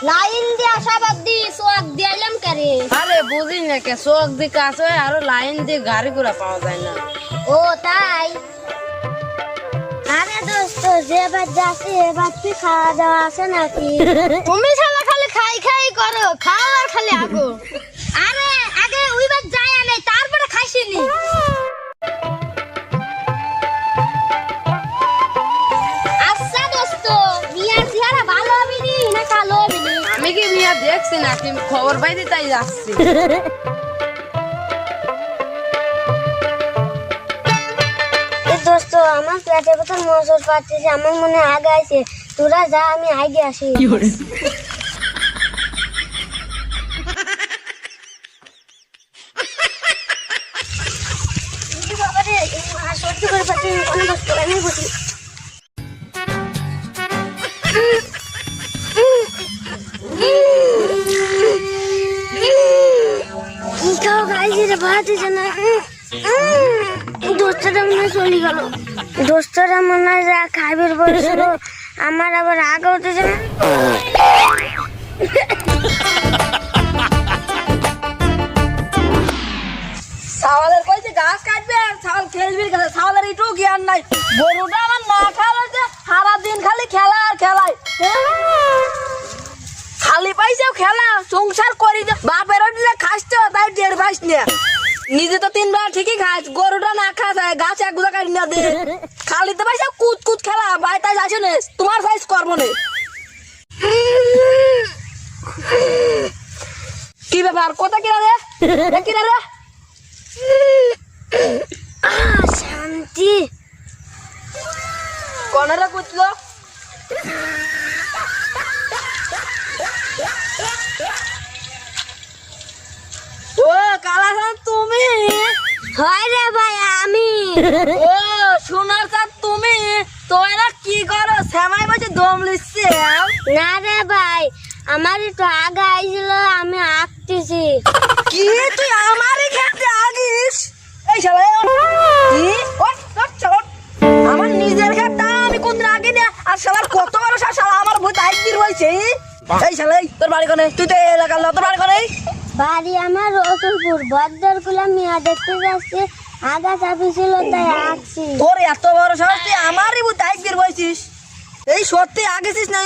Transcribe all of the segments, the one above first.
Line দিয়ে আসাবাদ দি সোয়াক দিলাম করে। আরে বুঝি না কে চোখ দিয়ে কাজ হয় আর লাইন দিয়ে গাড়ি ঘোড়া পাওয়া যায় না। ও তাই? আরে দোস্ত যেবার যাচ্ছি এবার কি খাওয়া দাওয়া আছে নাকি? তুমি শালা খালি খাই খাই করো, খাওয়া খালি আগো। আরে আগে ওইবার যাই আমি তারপরে খাইছিনি। আচ্ছা দোস্ত মিয়ার চেহারা ভালো হবে নি না কালো হবে নি? আমি কি মিয়া দেখছি না, কি খবর পাইতে তাই যাচ্ছি। দোস্ত আমার পেটের ভিতর মজুর পাচ্ছিস, আমার মনে আগে আছে, তোরা যা আমি আগে আসি। সত্যি করে পাচ্ছি কোনো বস্তু আমি বসি। খাও গাইছি রে ভাত না। দোস্তরা মনে হয় চলে গেল। দোস্তরা মনে হয় যা খাইবার বলছিল আমার আবার আগে উঠেছে না। ছাওয়ালের কইছে গাছ কাটবে আর ছাওয়াল খেলবি, ছাওয়ালের একটু জ্ঞান নাই। গরুটা আমার না খাওয়া সারাদিন খালি খেলা আর খেলায়, খালি পাইছেও খেলা, সংসার করি বাপের খাস তো তাই টের পাইস না। নিজে তো 3 বার ঠিকই খাস, গরুটা না খা যায় গাছ এক গুলা কাটি না দে, খালি তো পাইছে কুদ কুদ খেলা। ভাই তাই যাচ্ছে না, তোমার সাইজ করবো না। কি ব্যাপার কথা কিনা রে কিনা রে? শান্তি কনারা কুচলো ও কালাসান তুমি? হয় রে ভাই আমি। ও সোনার চাঁদ তুমি? তোরা কি করো শ্যামাই বসে দম লিখছে? না রে ভাই আমার একটু আগে আইছিল, আমি আঁকতেছি। কি তুই আমারই ক্ষেত্রে আগিস? এই শালা আমার নিজের ক্ষেত্রে আমি কোনদিন আগে না। আর শালার কত বড় শালা আমার ভূত আইদির হয়েছে। এই শালাই তোর বাড়ি কোনে? তুই তো এলাকার না, তোর বাড়ি কোনে? বাড়ি আমার রসুলপুর। বদ্দর গুলা মিয়া দেখতে যাচ্ছে, আগা চাপি ছিল তাই আঁকছি। তোর এত বড় সাহস, তুই আমারই ভূত আইদির হয়েছিস? এই সত্যি আগেছিস না?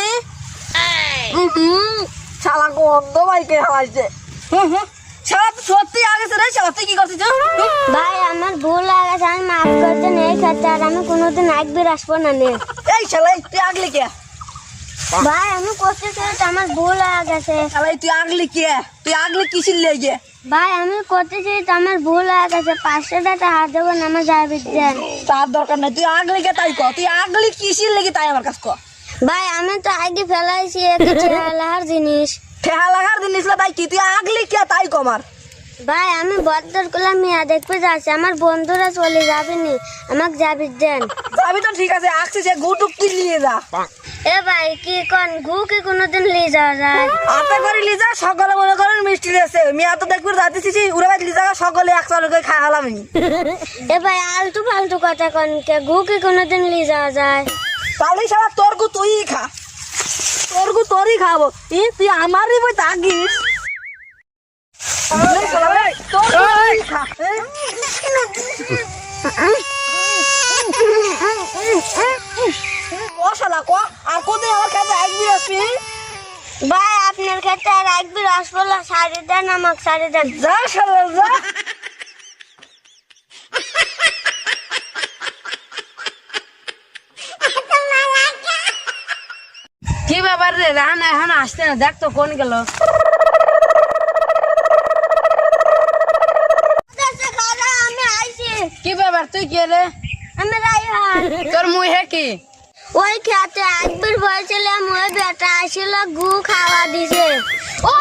শালা গন্ধ বাইকে হাসছে। শালা তুই সত্যি আগেছে রে। শালা তুই কি করছিস? ভাই আমার ভুল লাগছে, আমি মাফ করতে নেই খাচ্ছে, আর আমি কোনোদিন একবার আসবো না নে। এই শালাই তুই আগলি কে? ভাই আমি করতে চাই, আমার ভুল গেছে। শালাই তুই আগলি কে? তুই আগলি কিসির লেগে? ভাই আমি করতে চাই, আমার ভুল গেছে, 500 টাকা হাত দেবো না আমার যাবে দেন। তার দরকার নাই, তুই আগলি কে তাই কর। তুই আগলি কিসির লেগে তাই আমার কাছে কর। ভাই আমি তো আগে ফেলাইছি লাহার জিনিস। খেয়া লাগার জিনিস না তাই কি? তুই আগলি কে তাই কমার। ভাই আমি বদ্দর গুলা মিয়া দেখতে যাচ্ছি, আমার বন্ধুরা চলে যাবে নি, আমাকে যাবি দেন। যাবি তো ঠিক আছে, আসছি সে গুটুক তুই নিয়ে যা। এ ভাই কি কোন ঘু কি কোনোদিন নিয়ে যাওয়া যায়? আপে করে নিয়ে যা, সকলে মনে করেন মিষ্টি দিয়েছে। মিয়া তো দেখবি যাতেছি উড়ে বাদ নিয়ে যা, সকলে একসাথে করে খাই হলাম। এ ভাই আলতু ফালতু কথা কোন কে, ঘু কি কোনোদিন নিয়ে যাওয়া যায়? তাহলে সারা তোর গু তুই খা, তোর গু তোরই খাবো। তুই আমারই বই তাগিস। ভাই আপনার ক্ষেত্রে আর একবার আসবো না, সারি দেন আমাকে, সারি দেন। যা শালা যা। কি ব্যাপার রে? রানা এখন আসছে না, দেখ তো কোন গেল। আমি আইছি। কি ব্যাপার তুই কে রে? আমি রাইহান। তোর মুহে কি? ওই খেতে একবার বলছিলাম, ওই বেটা আসছিল গু খাওয়া দিছে। ও